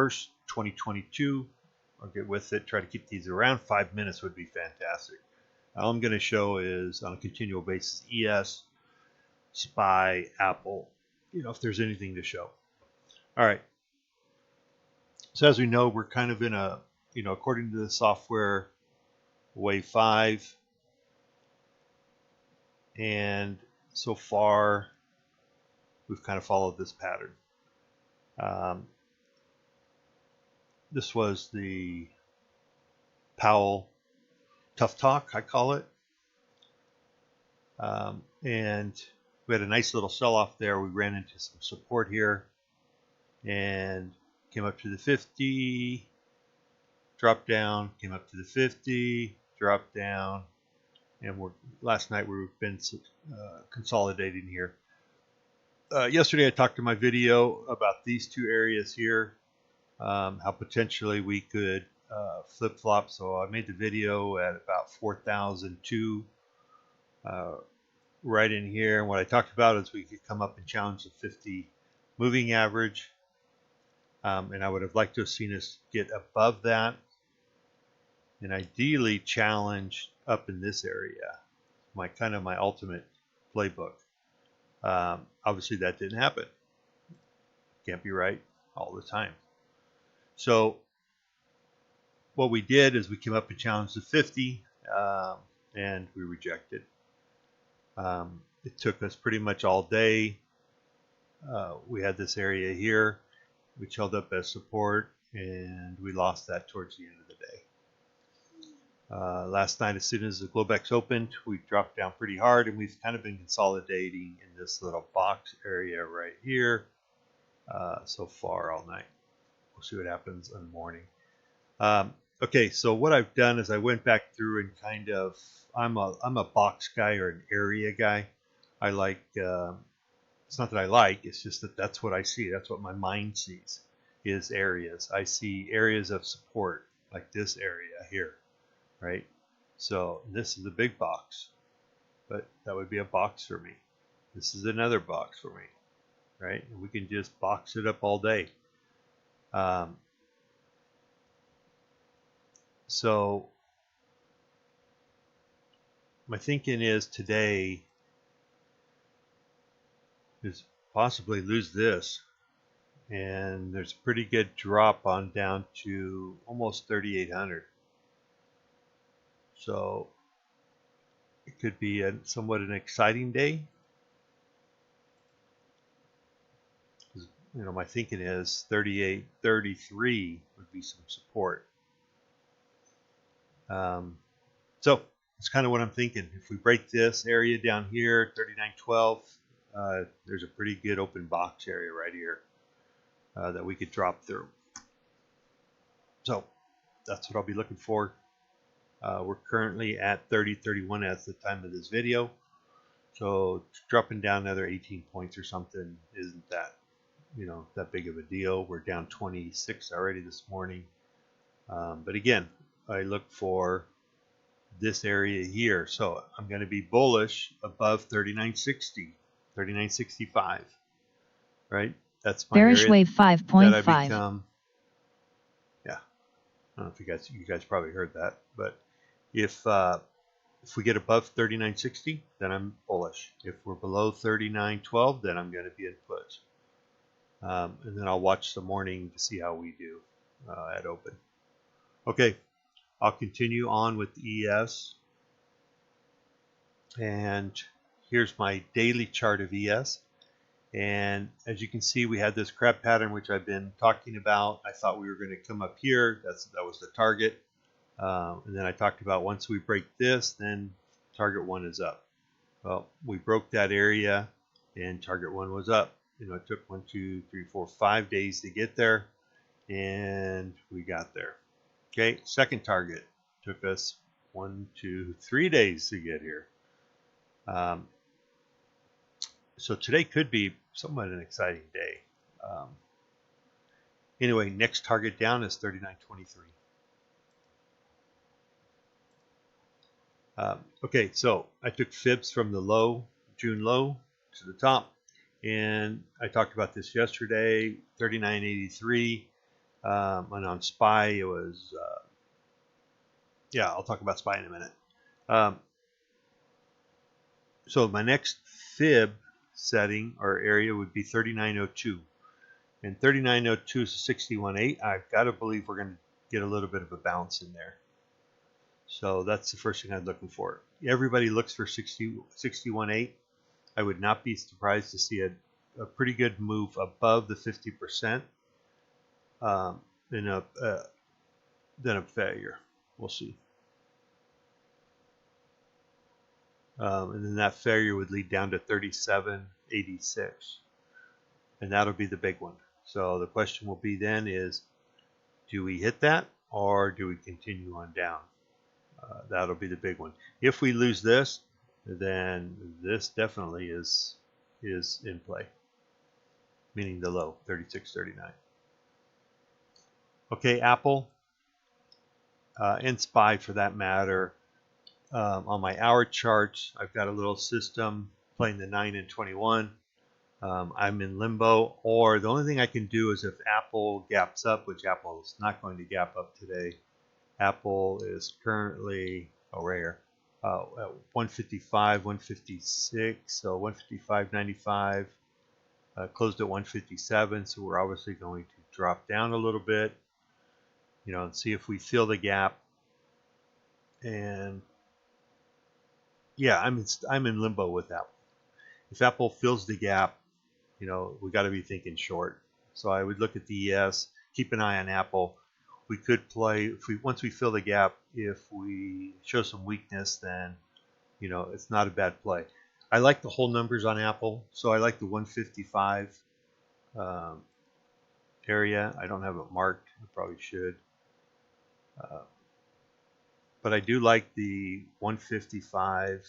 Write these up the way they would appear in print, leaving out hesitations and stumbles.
1st, 2022. I'll get with it. Try to keep these around 5 minutes would be fantastic. All I'm going to show is on a continual basis ES, SPY, Apple, if there's anything to show. All right. So as we know, we're kind of in a, according to the software, wave 5. And so far, we've kind of followed this pattern. This was the Powell Tough Talk, I call it. And we had a nice little sell-off there. We ran into some support here and came up to the 50, dropped down, came up to the 50, dropped down, and last night we've been consolidating here. Yesterday I talked in my video about these two areas here, how potentially we could flip-flop. So I made the video at about 4,002 right in here. And what I talked about is we could come up and challenge the 50 moving average. And I would have liked to have seen us get above that and ideally challenge up in this area, my ultimate playbook. Obviously that didn't happen. Can't be right all the time. So what we did is we came up and challenged the 50 and we rejected. It took us pretty much all day. We had this area here which held up as support, and we lost that towards the end of the day. Last night, as soon as the Globex opened, we dropped down pretty hard, and we've kind of been consolidating in this little box area right here so far all night. We'll see what happens in the morning. Okay, so what I've done is I went back through and kind of, I'm a box guy or an area guy. I like, it's not that I like, it's just that that's what I see. That's what my mind sees, is areas. I see areas of support, like this area here, right? So this is a big box, but that would be a box for me. This is another box for me, right? And we can just box it up all day. So my thinking is today is possibly lose this, and there's a pretty good drop on down to almost 3,800. So it could be somewhat an exciting day. My thinking is 38, 33 would be some support. So that's kind of what I'm thinking. If we break this area down here, 39.12, there's a pretty good open box area right here that we could drop through. So that's what I'll be looking for. We're currently at 30.31 at the time of this video. So dropping down another 18 points or something isn't that, that big of a deal. We're down 26 already this morning. But again, I look for this area here. So I'm going to be bullish above 39.60, 39.65, right? That's my bearish area wave 5.5. that I become. Yeah, I don't know if you guys probably heard that, but if we get above 39.60, then I'm bullish. If we're below 39.12, then I'm going to be in put. And then I'll watch the morning to see how we do at open. Okay, I'll continue on with ES. And here's my daily chart of ES. And as you can see, we had this crab pattern, which I've been talking about. I thought we were going to come up here. That was the target. And then I talked about once we break this, then target 1 is up. Well, we broke that area and target 1 was up. It took 1, 2, 3, 4, 5 days to get there, and we got there. Okay, second target took us 1, 2, 3 days to get here. So today could be somewhat an exciting day. Anyway, next target down is 39.23. Okay, so I took fibs from the low, June low, to the top, and I talked about this yesterday, 39.83. And on SPY, it was, yeah, I'll talk about SPY in a minute. So my next fib setting or area would be 3902. And 3902 is a 61.8. I've got to believe we're going to get a little bit of a bounce in there. So that's the first thing I'm looking for. Everybody looks for 61.8. I would not be surprised to see a pretty good move above the 50%. Then a failure. We'll see. And then that failure would lead down to 37.86. And that'll be the big one. So the question will be then is, do we hit that or do we continue on down? That'll be the big one. If we lose this, then this definitely is in play, meaning the low, 36.39. Okay, Apple and SPY for that matter. On my hour charts, I've got a little system playing the 9 and 21. I'm in limbo, or the only thing I can do is if Apple gaps up, which Apple is not going to gap up today. Apple is currently rare at 155, 156, so 155.95, closed at 157, so we're obviously going to drop down a little bit, and see if we fill the gap. And yeah, I'm in limbo with Apple. If Apple fills the gap, we got to be thinking short. So I would look at the ES, keep an eye on Apple. We could play once we fill the gap. If we show some weakness, then it's not a bad play. I like the whole numbers on Apple, so I like the 155 area. I don't have it marked. I probably should, but I do like the 155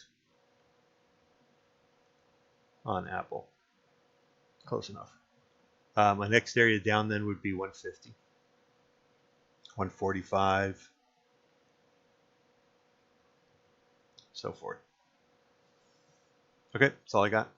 on Apple. Close enough. My next area down then would be 150. 145, so forth. Okay, that's all I got.